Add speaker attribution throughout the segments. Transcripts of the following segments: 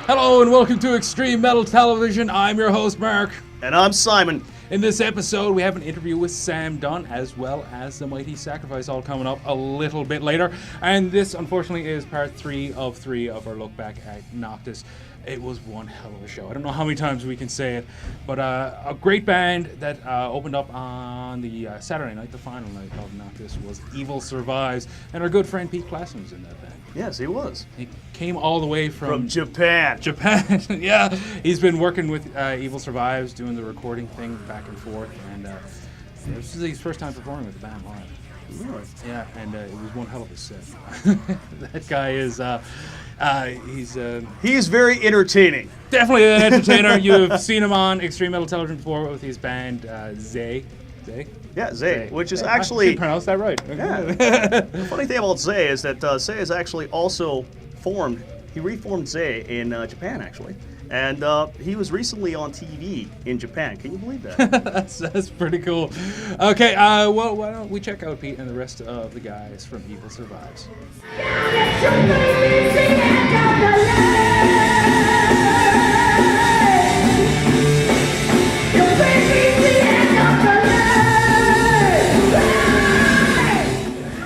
Speaker 1: Hello and welcome to Extreme Metal Television. I'm your host, Mark.
Speaker 2: And I'm Simon.
Speaker 1: In this episode, we have an interview with Sam Dunn, as well as the Mighty Sacrifice, all coming up a little bit later. And this, unfortunately, is part 3 of our look back at Noctis. It was one hell of a show. I don't know how many times we can say it, but a great band that opened up on the Saturday night, the final night of Noctis, was Evil Survives, and our good friend Pete Klassen was in that band.
Speaker 2: Yes, he was.
Speaker 1: He came all the way from
Speaker 2: Japan.
Speaker 1: Japan, yeah. He's been working with Evil Survives, doing the recording thing back and forth, and this is his first time performing with the band live.
Speaker 2: Really?
Speaker 1: Yeah, and it was one hell of a set. That guy is,
Speaker 2: he's very entertaining.
Speaker 1: Definitely an entertainer. You've seen him on Extreme Metal Television before with his band, Zay.
Speaker 2: Yeah, Zay, which is
Speaker 1: I
Speaker 2: actually...
Speaker 1: should pronounce that right.
Speaker 2: Yeah. The funny thing about Zay is that Zay is actually also formed, he reformed Zay in Japan, actually. And he was recently on TV in Japan. Can you believe that?
Speaker 1: That's pretty cool. Okay, well, why don't we check out Pete and the rest of the guys from Evil Survives.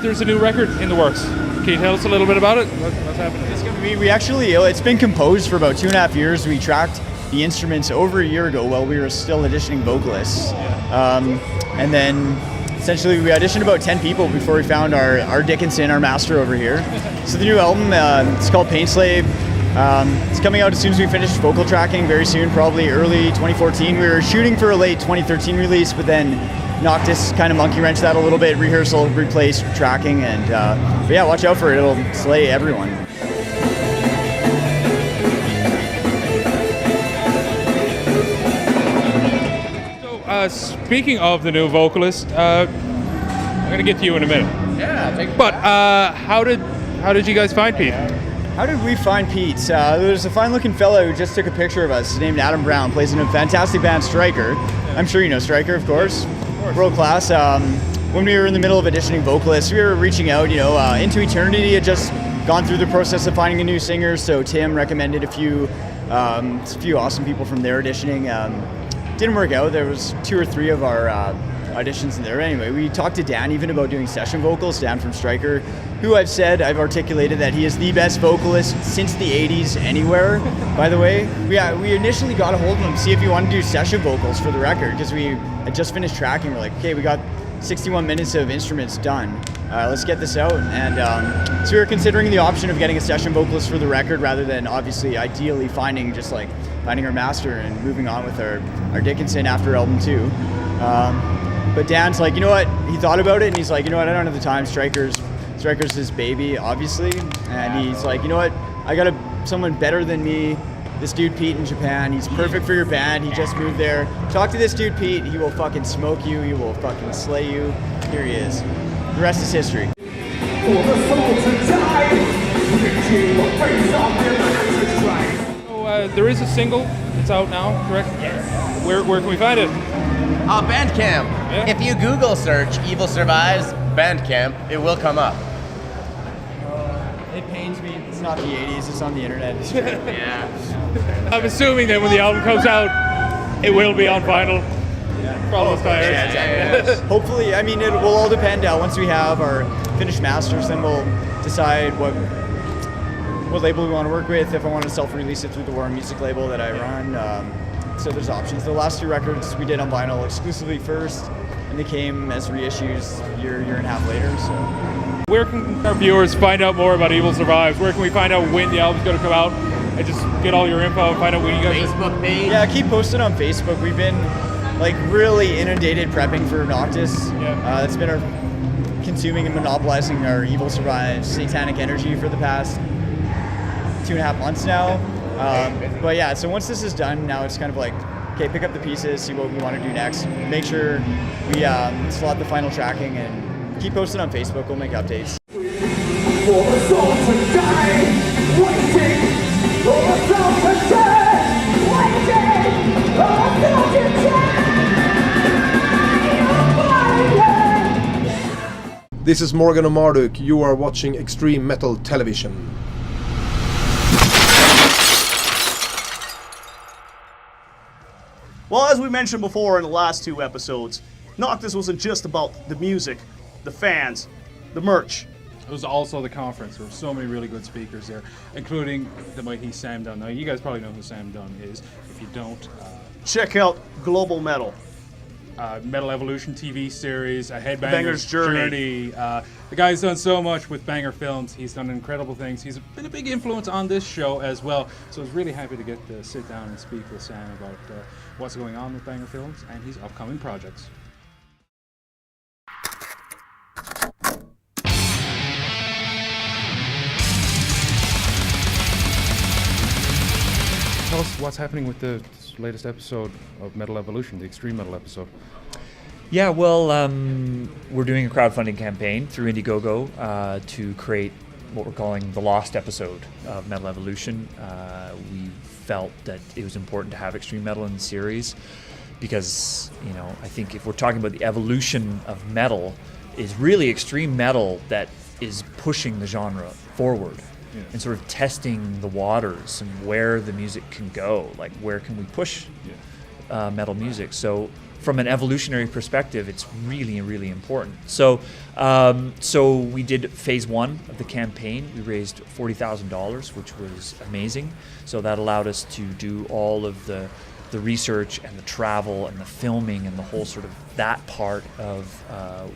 Speaker 1: There's a new record in the works. Can you tell us a little bit about it? What's happening?
Speaker 3: It's been composed for about 2.5 years. We tracked the instruments over a year ago while we were still auditioning vocalists. And then essentially we auditioned about 10 people before we found our Dickinson, our master over here. So the new album, it's called Pain Slave. It's coming out as soon as we finish vocal tracking very soon, probably early 2014. We were shooting for a late 2013 release, but then Noctis kind of monkey wrenched that a little bit, rehearsal, replaced tracking, and but yeah, watch out for it, it'll slay everyone.
Speaker 1: So, speaking of the new vocalist, I'm gonna get to you in a minute.
Speaker 4: Yeah, take
Speaker 1: But how did you guys find Pete?
Speaker 3: How did we find Pete? There's a fine-looking fellow who just took a picture of us, named Adam Brown, plays in a fantastic band, Striker. I'm sure you know Striker, of course. World class. When we were in the middle of auditioning vocalists, we were reaching out, Into Eternity had just gone through the process of finding a new singer, so Tim recommended a few awesome people from their auditioning. Didn't work out. There was 2 or 3 of our auditions in there. Anyway, we talked to Dan even about doing session vocals, Dan from Striker, who I've articulated that he is the best vocalist since the 80s anywhere, by the way. We initially got a hold of him to see if he wanted to do session vocals for the record, because we had just finished tracking. We're like, okay, we got 61 minutes of instruments done. Let's get this out. And so we were considering the option of getting a session vocalist for the record rather than obviously ideally finding our master and moving on with our Dickinson after album 2. But Dan's like, you know what? He thought about it and he's like, you know what? I don't have the time. Striker's his baby, obviously. And he's like, you know what? I got someone better than me. This dude Pete in Japan. He's perfect for your band. He just moved there. Talk to this dude Pete. He will fucking smoke you. He will fucking slay you. Here he is. The rest is history.
Speaker 1: So there is a single. It's out now, correct?
Speaker 4: Yes.
Speaker 1: Where can we find it?
Speaker 4: Bandcamp.
Speaker 1: Yeah.
Speaker 4: If you Google search Evil Survives Bandcamp, it will come up.
Speaker 3: It pains me. It's not the 80s. It's on the internet.
Speaker 4: Yeah.
Speaker 1: I'm assuming that when the album comes out, it will be on vinyl. For all those tires.
Speaker 4: Yeah.
Speaker 3: Hopefully, I mean, it will all depend. Once we have our finished masters, then we'll decide what label we want to work with. If I want to self-release it through the War Music label that I run. So there's options. The last 2 records we did on vinyl exclusively first, and they came as reissues a year and a half later. So,
Speaker 1: where can our viewers find out more about Evil Survives? Where can we find out when the album's going to come out? And just get all your info and find out when you guys
Speaker 4: Facebook page.
Speaker 3: Yeah, keep posting on Facebook. We've been really inundated prepping for Noctis.
Speaker 1: Yeah.
Speaker 3: It's been consuming and monopolizing our Evil Survives satanic energy for the past 2.5 months now. But yeah, so once this is done, now it's kind of like, okay, pick up the pieces, see what we want to do next. Make sure we slot the final tracking and keep posting on Facebook. We'll make updates.
Speaker 5: For the soul to die, waiting. For the soul to die, waiting. For the soul to die, waiting.
Speaker 6: This is Morgan and Marduk. You are watching Extreme Metal Television.
Speaker 2: Well, as we mentioned before in the last 2 episodes, Noctis wasn't just about the music, the fans, the merch.
Speaker 1: It was also the conference. There were so many really good speakers there, including the mighty Sam Dunn. Now, you guys probably know who Sam Dunn is. If you don't,
Speaker 2: Check out Global Metal.
Speaker 1: Metal Evolution TV series, a Headbanger's
Speaker 2: Banger's Journey.
Speaker 1: The guy's done so much with Banger Films. He's done incredible things. He's been a big influence on this show as well. So I was really happy to get to sit down and speak with Sam about what's going on with Banger Films and his upcoming projects. Tell us what's happening with the latest episode of Metal Evolution, the Extreme Metal episode.
Speaker 6: Yeah, well, we're doing a crowdfunding campaign through Indiegogo to create what we're calling the lost episode of Metal Evolution. We felt that it was important to have Extreme Metal in the series because, you know, I think if we're talking about the evolution of metal, is really Extreme Metal that is pushing the genre forward. Yeah. And sort of testing the waters and where the music can go, like where can we push metal music. So from an evolutionary perspective, it's really, really important. So so we did phase 1 of the campaign. We raised $40,000, which was amazing. So that allowed us to do all of the research and the travel and the filming and the whole sort of that part of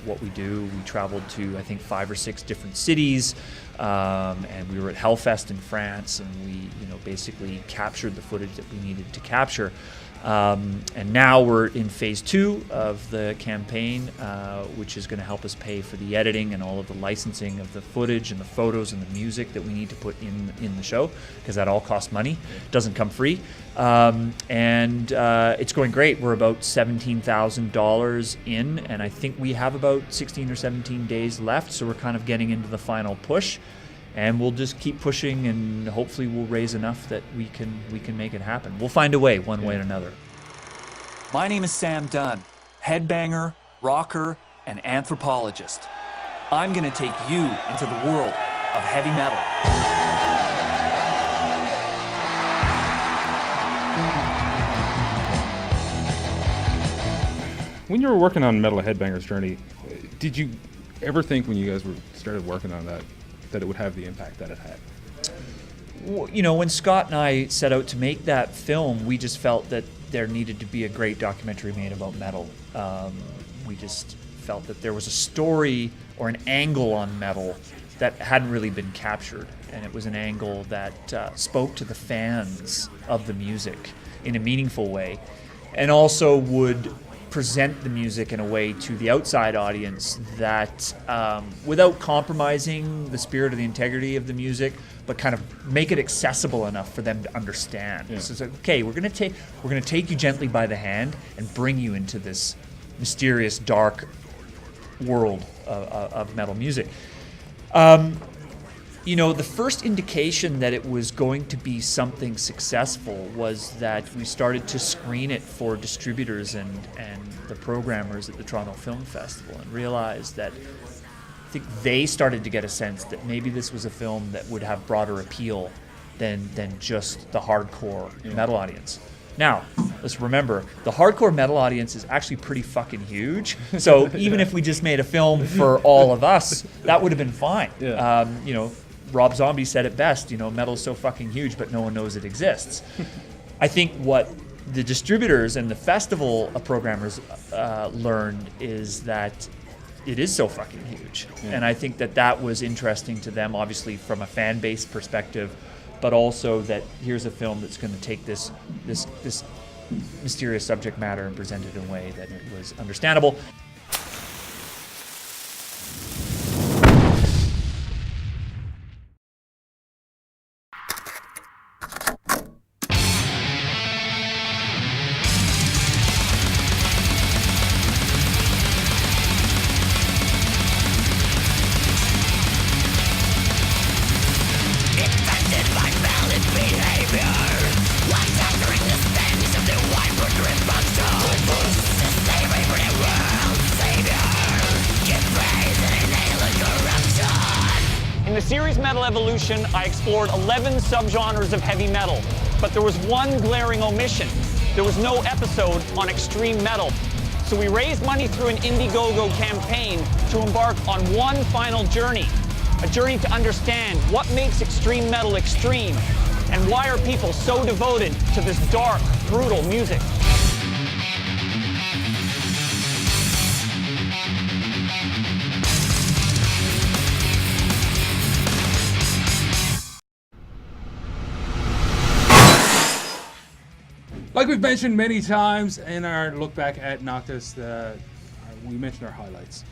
Speaker 6: what we do. We traveled to, I think, 5 or 6 different cities, and we were at Hellfest in France, and we, you know, basically captured the footage that we needed to capture. And now we're in phase 2 of the campaign, which is going to help us pay for the editing and all of the licensing of the footage and the photos and the music that we need to put in the show, because that all costs money. It doesn't come free. And it's going great. We're about $17,000 in, and I think we have about 16 or 17 days left, so we're kind of getting into the final push. And we'll just keep pushing, and hopefully we'll raise enough that we can make it happen. We'll find a way, one way or another.
Speaker 7: My name is Sam Dunn, headbanger, rocker, and anthropologist. I'm going to take you into the world of heavy metal.
Speaker 1: When you were working on Metal Headbanger's Journey, did you ever think when you guys started working on that it would have the impact that it had?
Speaker 6: Well, you know, when Scott and I set out to make that film, we just felt that there needed to be a great documentary made about metal. We just felt that there was a story or an angle on metal that hadn't really been captured, and it was an angle that spoke to the fans of the music in a meaningful way, and also would present the music in a way to the outside audience that without compromising the spirit or the integrity of the music, but kind of make it accessible enough for them to understand. Yeah. So it's like, okay, we're gonna take you gently by the hand and bring you into this mysterious, dark world of metal music. You know, the first indication that it was going to be something successful was that we started to screen it for distributors and the programmers at the Toronto Film Festival, and realized that I think they started to get a sense that maybe this was a film that would have broader appeal than just the hardcore metal audience. Now, let's remember, the hardcore metal audience is actually pretty fucking huge. So even if we just made a film for all of us, that would have been fine. Yeah. You know, Rob Zombie said it best, you know, metal's so fucking huge, but no one knows it exists. I think what the distributors and the festival programmers learned is that it is so fucking huge. Yeah. And I think that was interesting to them, obviously from a fan base perspective, but also that here's a film that's going to take this mysterious subject matter and present it in a way that it was understandable.
Speaker 8: In the series Metal Evolution, I explored 11 subgenres of heavy metal, but there was one glaring omission. there was no episode on extreme metal. So we raised money through an Indiegogo campaign to embark on one final journey. A journey to understand what makes extreme metal extreme and why are people so devoted to this dark, brutal music.
Speaker 1: Like we've mentioned many times in our look back at Noctis, we mentioned our highlights.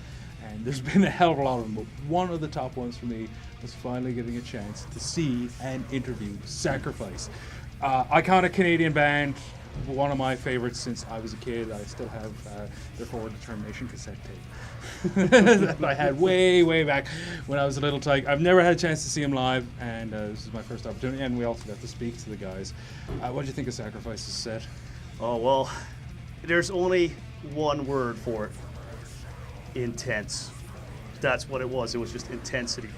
Speaker 1: And there's been a hell of a lot of them, but one of the top ones for me was finally getting a chance to see and interview Sacrifice. Iconic Canadian band, one of my favorites since I was a kid. I still have their Forward Determination cassette tape that I had way back when I was a little tyke. I've never had a chance to see them live, and this is my first opportunity, and we also got to speak to the guys. What do you think of Sacrifice's set?
Speaker 2: Oh, well, there's only one word for it. Intense. That's what it was. It was just intensity.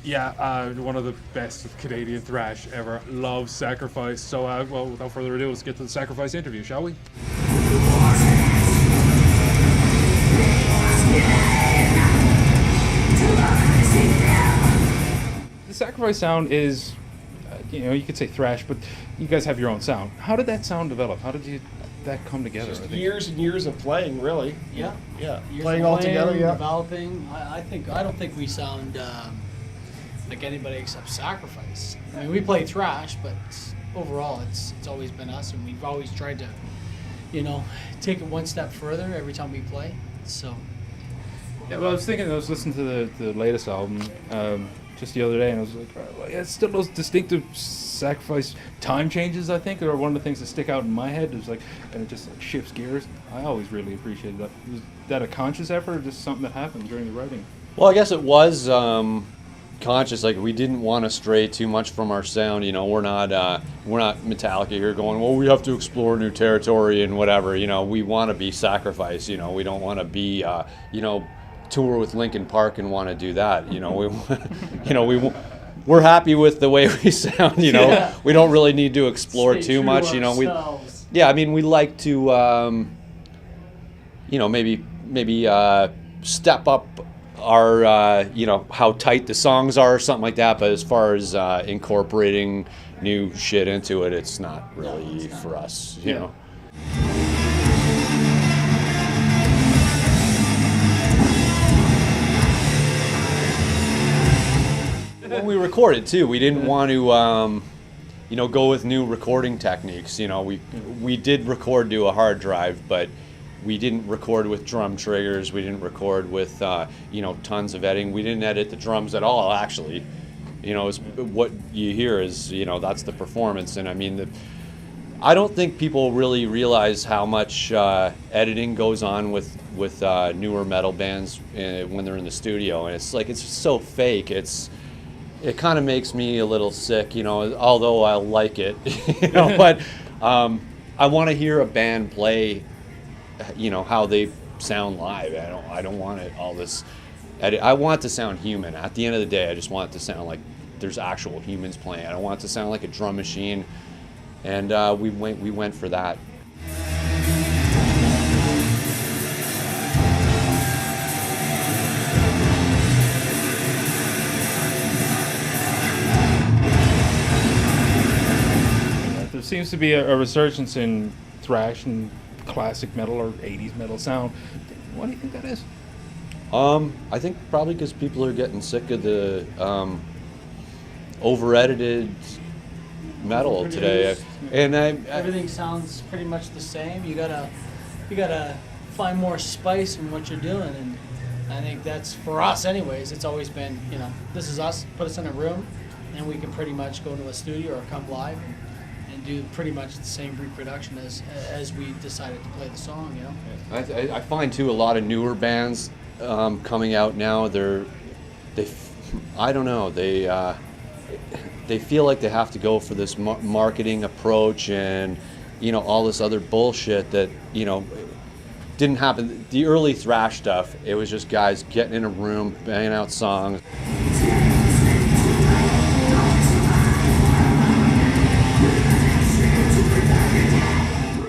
Speaker 1: Yeah, one of the best of Canadian thrash ever. Love Sacrifice. So, well, without further ado, let's get to the Sacrifice interview, shall we? The Sacrifice sound is, you could say thrash, but you guys have your own sound. How did that sound develop? How did that come together?
Speaker 9: Just years and years of playing, really.
Speaker 10: Yeah. Years
Speaker 9: Playing
Speaker 10: of
Speaker 9: all together, yeah.
Speaker 10: Developing. I don't think we sound like anybody except Sacrifice. I mean, we play thrash, but overall, it's always been us, and we've always tried to, take it one step further every time we play. So.
Speaker 1: Yeah, well, I was listening to the latest album just the other day, and I was like, well, yeah, it's still those distinctive Sacrifice time changes, I think, are one of the things that stick out in my head. It's like, and it just shifts gears. I always really appreciated that. Was that a conscious effort, or just something that happened during the writing?
Speaker 11: Well, I guess it was conscious. Like, we didn't want to stray too much from our sound. We're not Metallica here going, well, we have to explore new territory and whatever. We want to be Sacrifice. We don't want to be tour with Linkin Park and want to do that. We're happy with the way we sound.
Speaker 10: Yeah.
Speaker 11: We don't really need to explore
Speaker 10: Stay
Speaker 11: too
Speaker 10: true
Speaker 11: much.
Speaker 10: to
Speaker 11: We
Speaker 10: ourselves.
Speaker 11: we like to maybe step up our how tight the songs are or something like that. But as far as incorporating new shit into it, it's not really for us. You know. When we recorded too, we didn't want to, go with new recording techniques. We did record to a hard drive, but we didn't record with drum triggers. We didn't record with, tons of editing. We didn't edit the drums at all, actually. What you hear is, that's the performance. And I mean, I don't think people really realize how much editing goes on with newer metal bands when they're in the studio, and it's just so fake. It kind of makes me a little sick, although I like it, but I want to hear a band play, how they sound live. I don't want it all this edit. I want it to sound human. At the end of the day, I just want it to sound like there's actual humans playing. I don't want it to sound like a drum machine, and we went for that.
Speaker 1: There seems to be a resurgence in thrash and classic metal or 80s metal sound. What do you think that is?
Speaker 11: I think probably because people are getting sick of the over-edited metal today, and
Speaker 10: everything sounds pretty much the same. You gotta find more spice in what you're doing, and I think that's for us, anyways. It's always been, this is us. Put us in a room, and we can pretty much go to a studio or come live and do pretty much the same reproduction as we decided to play the song.
Speaker 11: I find too a lot of newer bands coming out now. I don't know. They feel like they have to go for this marketing approach and all this other bullshit that didn't happen. The early thrash stuff, it was just guys getting in a room, banging out songs.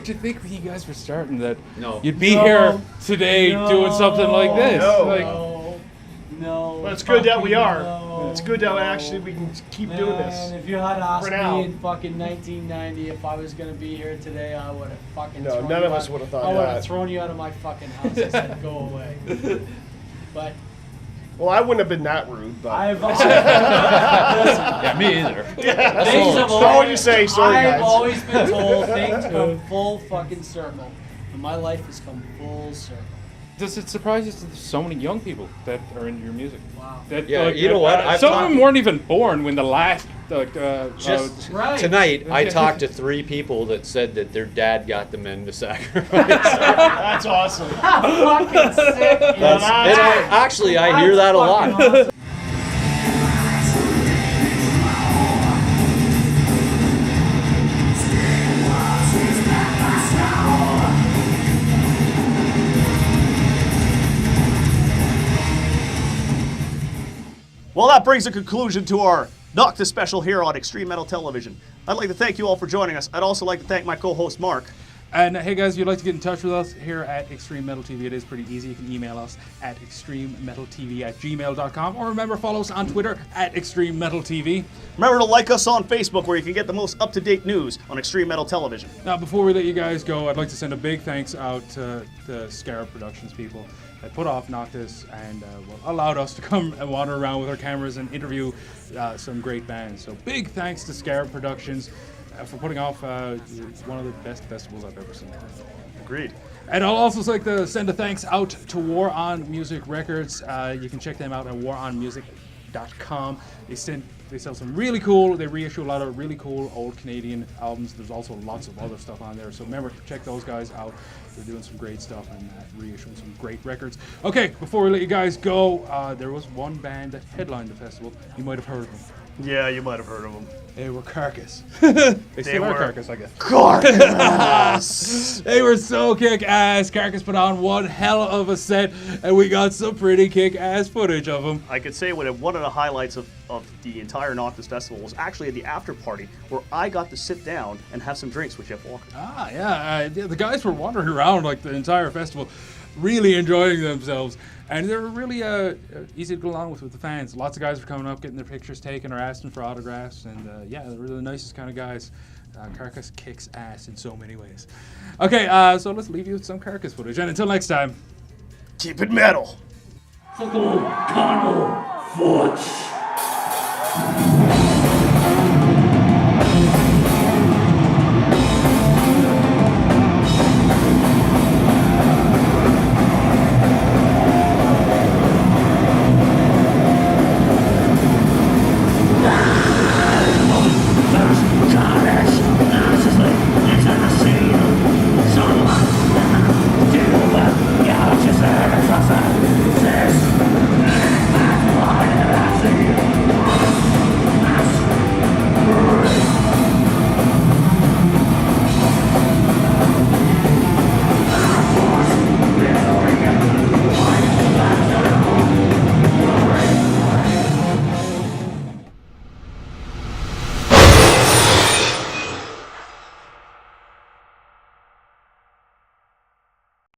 Speaker 1: Did you think when you guys were starting that
Speaker 11: No.
Speaker 1: you'd be here today doing something like this?
Speaker 10: No.
Speaker 9: But it's good that we are.
Speaker 10: No.
Speaker 9: It's good that actually we can keep doing this.
Speaker 10: Man, if you had asked
Speaker 9: For
Speaker 10: me
Speaker 9: now.
Speaker 10: in fucking 1990 if I was gonna be here today, I would have fucking.
Speaker 9: No,
Speaker 10: thrown
Speaker 9: none
Speaker 10: you
Speaker 9: of us
Speaker 10: out-
Speaker 9: would have thought
Speaker 10: I would
Speaker 9: that.
Speaker 10: have thrown you out of my fucking house and said, "Go away." But
Speaker 9: Well, I wouldn't have been that rude, but.
Speaker 10: I've
Speaker 6: Yeah, me either.
Speaker 10: things have
Speaker 9: That's all you say, sorry,
Speaker 10: I've
Speaker 9: guys.
Speaker 10: always been told things come full fucking circle, and my life has come full circle.
Speaker 1: Does it surprise you that there's so many young people that are into your music?
Speaker 10: Wow.
Speaker 1: That,
Speaker 11: Yeah, you know what? I've
Speaker 1: some of
Speaker 11: talked-
Speaker 1: them weren't even born when the last.
Speaker 11: Just
Speaker 10: Right.
Speaker 11: tonight, I talked to 3 people that said that their dad got them into sacrifice.
Speaker 9: That's awesome.
Speaker 10: Fucking sick. You know,
Speaker 11: Actually, I hear that a lot.
Speaker 10: awesome.
Speaker 2: Well, that brings a conclusion to our Noctis special here on Extreme Metal Television. I'd like to thank you all for joining us. I'd also like to thank my co-host Mark.
Speaker 1: And hey guys, if you'd like to get in touch with us here at Extreme Metal TV, it is pretty easy. You can email us at extrememetaltv@gmail.com, or remember, follow us on Twitter at Extreme Metal TV.
Speaker 2: Remember to like us on Facebook, where you can get the most up-to-date news on Extreme Metal Television.
Speaker 1: Now, before we let you guys go, I'd like to send a big thanks out to the Scarab Productions people that put off Noctis and allowed us to come and wander around with our cameras and interview some great bands. So big thanks to Scarab Productions for putting off one of the best festivals I've ever seen.
Speaker 2: Agreed.
Speaker 1: And I'll also like to send a thanks out to War on Music Records. You can check them out at waronmusic.com. They sell some really cool, they reissue a lot of really cool old Canadian albums. There's also lots of other stuff on there. So remember, check those guys out. They're doing some great stuff and reissuing some great records. Okay, before we let you guys go, there was one band that headlined the festival. You might have heard of them.
Speaker 2: Yeah, you might have heard of them.
Speaker 1: They were Carcass. They still are
Speaker 2: were
Speaker 1: Carcass, I guess.
Speaker 2: Carcass!
Speaker 1: They were so kick-ass. Carcass put on one hell of a set, and we got some pretty kick-ass footage of them.
Speaker 2: I could say one of the highlights of the entire Noctis Festival was actually at the after party, where I got to sit down and have some drinks with Jeff Walker.
Speaker 1: Ah, yeah. The guys were wandering around like the entire festival, really enjoying themselves. And they were really easy to go along with the fans. Lots of guys were coming up, getting their pictures taken or asking for autographs. And yeah, they were the nicest kind of guys. Carcass kicks ass in so many ways. Okay, so let's leave you with some Carcass footage. And until next time,
Speaker 2: keep it metal.
Speaker 5: Tunnel Forge.